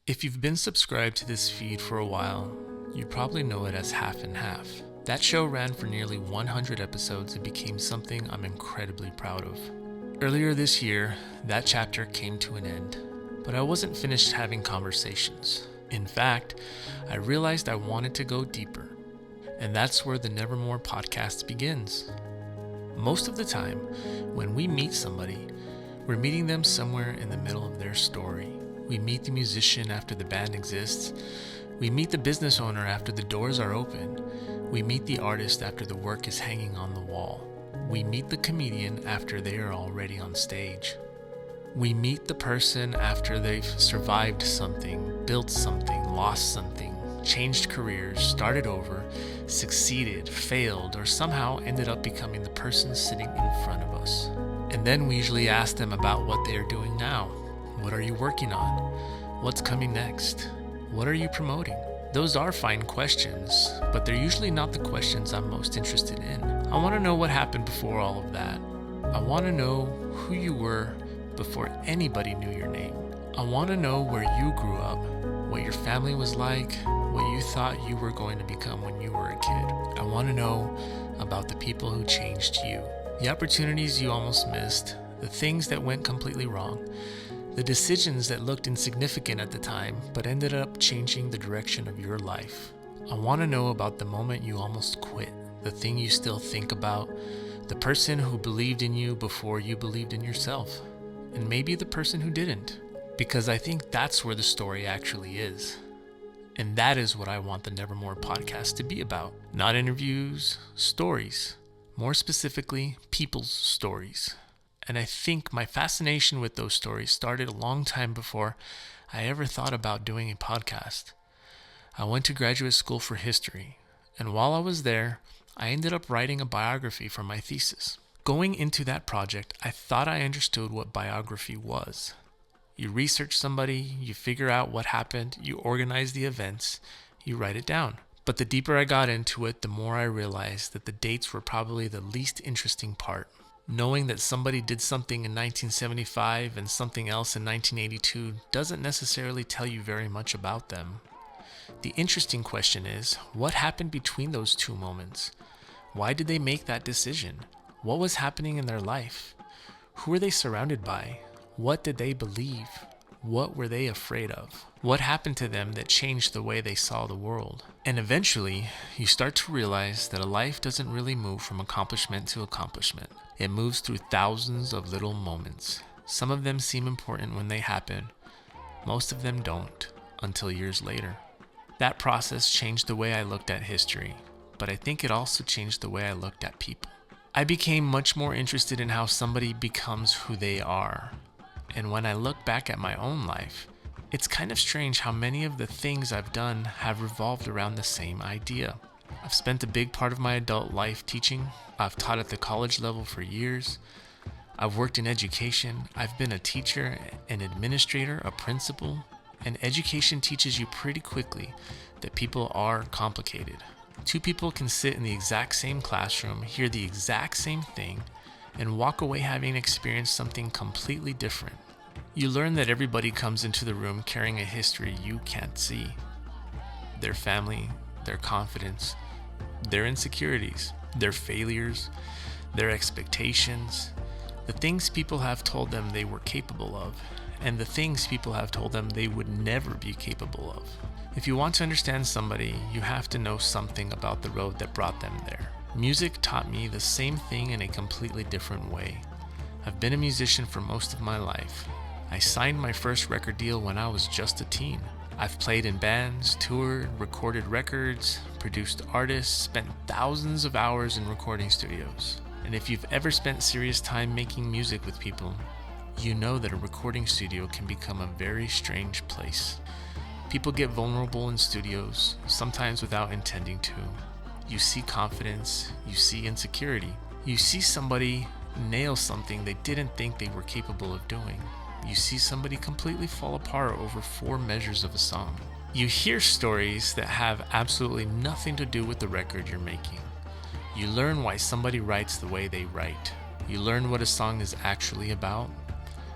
If you've been subscribed to this feed for a while, you probably know it as Half and Half. That show ran for nearly 100 episodes and became something I'm incredibly proud of. Earlier this year, that chapter came to an end, but I wasn't finished having conversations. In fact, I realized I wanted to go deeper, and that's where the Nevermore podcast begins. Most of the time, when we meet somebody, we're meeting them somewhere in the middle of their story. We meet the musician after the band exists. We meet the business owner after the doors are open. We meet the artist after the work is hanging on the wall. We meet the comedian after they are already on stage. We meet the person after they've survived something, built something, lost something, changed careers, started over, succeeded, failed, or somehow ended up becoming the person sitting in front of us. And then we usually ask them about what they are doing now. What are you working on? What's coming next? What are you promoting? Those are fine questions, but they're usually not the questions I'm most interested in. I want to know what happened before all of that. I want to know who you were before anybody knew your name. I want to know where you grew up, what your family was like, what you thought you were going to become when you were a kid. I want to know about the people who changed you, the opportunities you almost missed, the things that went completely wrong, the decisions that looked insignificant at the time but ended up changing the direction of your life. I want to know about the moment you almost quit, the thing you still think about, the person who believed in you before you believed in yourself, and maybe the person who didn't, because I think that's where the story actually is. And that is what I want the Nevermore podcast to be about. Not interviews, stories. More specifically, people's stories. And I think my fascination with those stories started a long time before I ever thought about doing a podcast. I went to graduate school for history, and while I was there, I ended up writing a biography for my thesis. Going into that project, I thought I understood what biography was. You research somebody, you figure out what happened, you organize the events, you write it down. But the deeper I got into it, the more I realized that the dates were probably the least interesting part. Knowing that somebody did something in 1975 and something else in 1982 doesn't necessarily tell you very much about them. The interesting question is, what happened between those two moments? Why did they make that decision? What was happening in their life? Who were they surrounded by? What did they believe? What were they afraid of? What happened to them that changed the way they saw the world? And eventually, you start to realize that a life doesn't really move from accomplishment to accomplishment. It moves through thousands of little moments. Some of them seem important when they happen. Most of them don't, until years later. That process changed the way I looked at history, but I think it also changed the way I looked at people. I became much more interested in how somebody becomes who they are. And when I look back at my own life, it's kind of strange how many of the things I've done have revolved around the same idea. I've spent a big part of my adult life teaching. I've taught at the college level for years. I've worked in education. I've been a teacher, an administrator, a principal. And education teaches you pretty quickly that people are complicated. Two people can sit in the exact same classroom, hear the exact same thing, and walk away having experienced something completely different. You learn that everybody comes into the room carrying a history you can't see. Their family, their confidence, their insecurities, their failures, their expectations, the things people have told them they were capable of, and the things people have told them they would never be capable of. If you want to understand somebody, you have to know something about the road that brought them there. Music taught me the same thing in a completely different way. I've been a musician for most of my life. I signed my first record deal when I was just a teen. I've played in bands, toured, recorded records, produced artists, spent thousands of hours in recording studios. And if you've ever spent serious time making music with people, you know that a recording studio can become a very strange place. People get vulnerable in studios, sometimes without intending to. You see confidence, you see insecurity. You see somebody nail something they didn't think they were capable of doing. You see somebody completely fall apart over 4 measures of a song. You hear stories that have absolutely nothing to do with the record you're making. You learn why somebody writes the way they write. You learn what a song is actually about.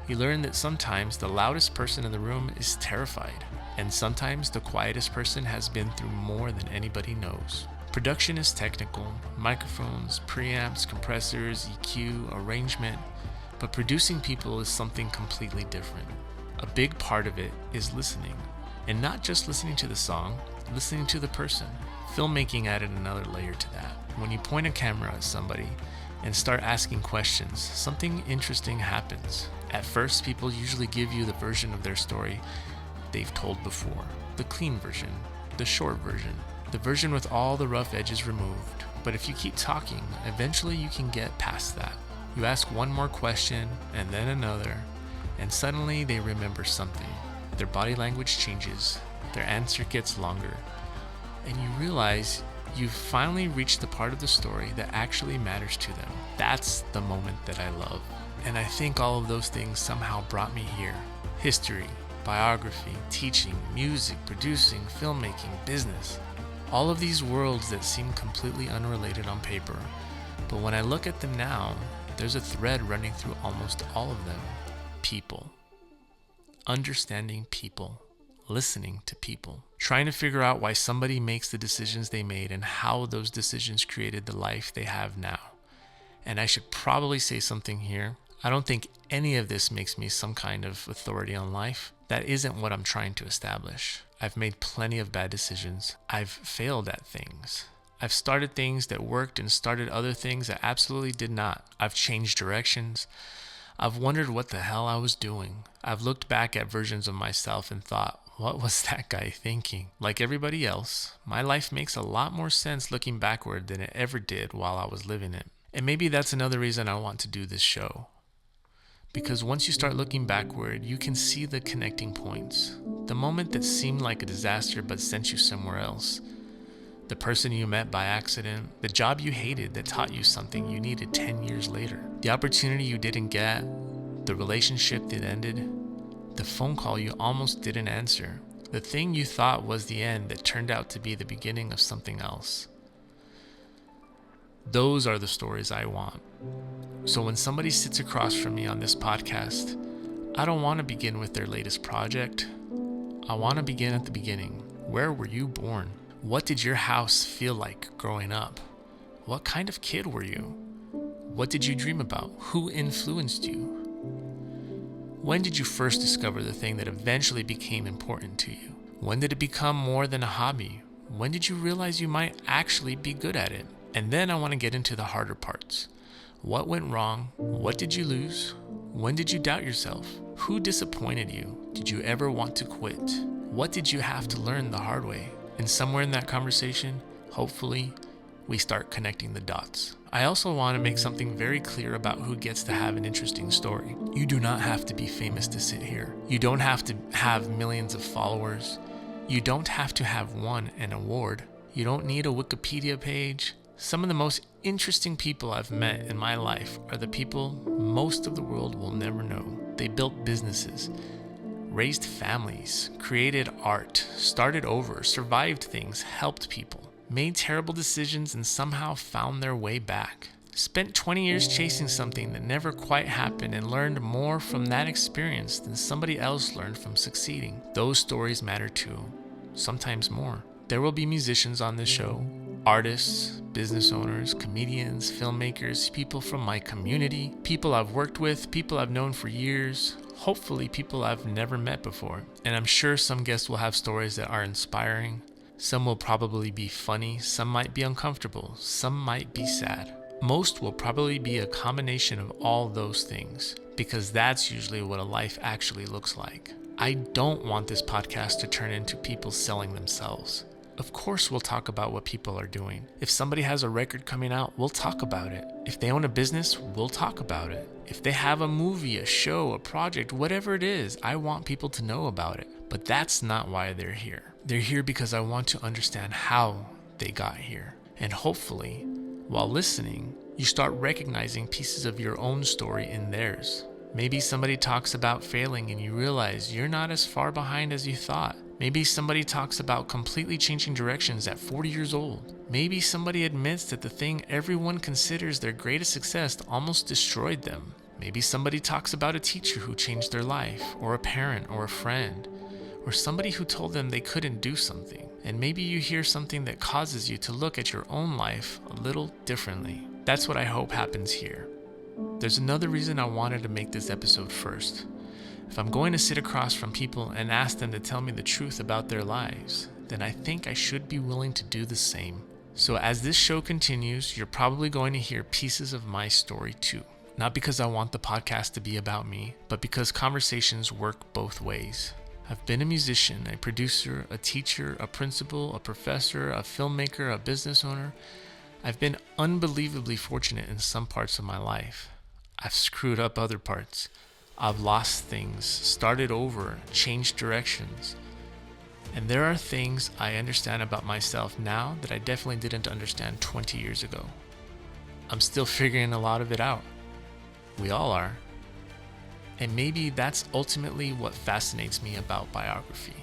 You learn that sometimes the loudest person in the room is terrified. And sometimes the quietest person has been through more than anybody knows. Production is technical, microphones, preamps, compressors, EQ, arrangement, but producing people is something completely different. A big part of it is listening, and not just listening to the song, listening to the person. Filmmaking added another layer to that. When you point a camera at somebody and start asking questions, something interesting happens. At first, people usually give you the version of their story they've told before. The clean version, the short version, the version with all the rough edges removed. But if you keep talking, eventually you can get past that. You ask one more question and then another, and suddenly they remember something. Their body language changes, their answer gets longer, and you realize you've finally reached the part of the story that actually matters to them. That's the moment that I love. And I think all of those things somehow brought me here. History, biography, teaching, music, producing, filmmaking, business. All of these worlds that seem completely unrelated on paper. But when I look at them now, there's a thread running through almost all of them. People. Understanding people. Listening to people. Trying to figure out why somebody makes the decisions they made and how those decisions created the life they have now. And I should probably say something here. I don't think any of this makes me some kind of authority on life. That isn't what I'm trying to establish. I've made plenty of bad decisions. I've failed at things. I've started things that worked and started other things that absolutely did not. I've changed directions. I've wondered what the hell I was doing. I've looked back at versions of myself and thought, what was that guy thinking? Like everybody else, my life makes a lot more sense looking backward than it ever did while I was living it. And maybe that's another reason I want to do this show. Because once you start looking backward, you can see the connecting points. The moment that seemed like a disaster but sent you somewhere else. The person you met by accident. The job you hated that taught you something you needed 10 years later. The opportunity you didn't get. The relationship that ended. The phone call you almost didn't answer. The thing you thought was the end that turned out to be the beginning of something else. Those are the stories I want. So when somebody sits across from me on this podcast, I don't want to begin with their latest project. I want to begin at the beginning. Where were you born? What did your house feel like growing up? What kind of kid were you? What did you dream about? Who influenced you? When did you first discover the thing that eventually became important to you? When did it become more than a hobby? When did you realize you might actually be good at it? And then I want to get into the harder parts. What went wrong? What did you lose? When did you doubt yourself? Who disappointed you? Did you ever want to quit? What did you have to learn the hard way? And somewhere in that conversation, hopefully, we start connecting the dots. I also want to make something very clear about who gets to have an interesting story. You do not have to be famous to sit here. You don't have to have millions of followers. You don't have to have won an award. You don't need a Wikipedia page. Some of the most interesting people I've met in my life are the people most of the world will never know. They built businesses, raised families, created art, started over, survived things, helped people, made terrible decisions and somehow found their way back. Spent 20 years chasing something that never quite happened and learned more from that experience than somebody else learned from succeeding. Those stories matter too, sometimes more. There will be musicians on this show, artists, business owners, comedians, filmmakers, people from my community, people I've worked with, people I've known for years, hopefully people I've never met before. And I'm sure some guests will have stories that are inspiring. Some will probably be funny, some might be uncomfortable, some might be sad. Most will probably be a combination of all those things, because that's usually what a life actually looks like. I don't want this podcast to turn into people selling themselves. Of course we'll talk about what people are doing. If somebody has a record coming out, we'll talk about it. If they own a business, we'll talk about it. If they have a movie, a show, a project, whatever it is, I want people to know about it. But that's not why they're here. They're here because I want to understand how they got here. And hopefully, while listening, you start recognizing pieces of your own story in theirs. Maybe somebody talks about failing and you realize you're not as far behind as you thought. Maybe somebody talks about completely changing directions at 40 years old. Maybe somebody admits that the thing everyone considers their greatest success almost destroyed them. Maybe somebody talks about a teacher who changed their life, or a parent, or a friend, or somebody who told them they couldn't do something. And maybe you hear something that causes you to look at your own life a little differently. That's what I hope happens here. There's another reason I wanted to make this episode first. If I'm going to sit across from people and ask them to tell me the truth about their lives, then I think I should be willing to do the same. So as this show continues, you're probably going to hear pieces of my story too. Not because I want the podcast to be about me, but because conversations work both ways. I've been a musician, a producer, a teacher, a principal, a professor, a filmmaker, a business owner. I've been unbelievably fortunate in some parts of my life. I've screwed up other parts. I've lost things, started over, changed directions. And there are things I understand about myself now that I definitely didn't understand 20 years ago. I'm still figuring a lot of it out. We all are. And maybe that's ultimately what fascinates me about biography.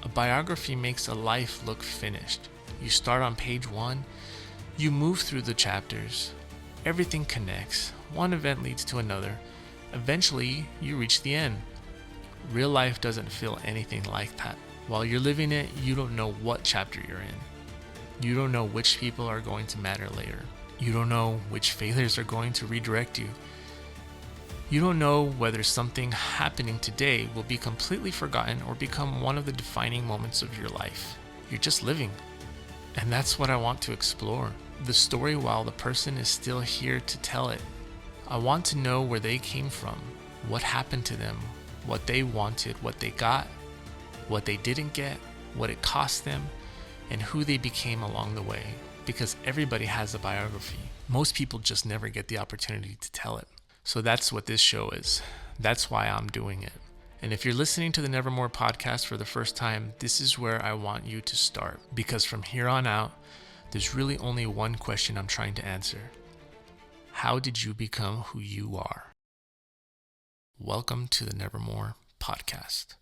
A biography makes a life look finished. You start on page 1, you move through the chapters, everything connects, one event leads to another. Eventually, you reach the end. Real life doesn't feel anything like that. While you're living it, you don't know what chapter you're in. You don't know which people are going to matter later. You don't know which failures are going to redirect you. You don't know whether something happening today will be completely forgotten or become one of the defining moments of your life. You're just living. And that's what I want to explore. The story while the person is still here to tell it. I want to know where they came from, what happened to them, what they wanted, what they got, what they didn't get, what it cost them, and who they became along the way. Because everybody has a biography. Most people just never get the opportunity to tell it. So that's what this show is. That's why I'm doing it. And if you're listening to the Nevermore podcast for the first time, this is where I want you to start. Because from here on out, there's really only one question I'm trying to answer. How did you become who you are? Welcome to the Nevermore podcast.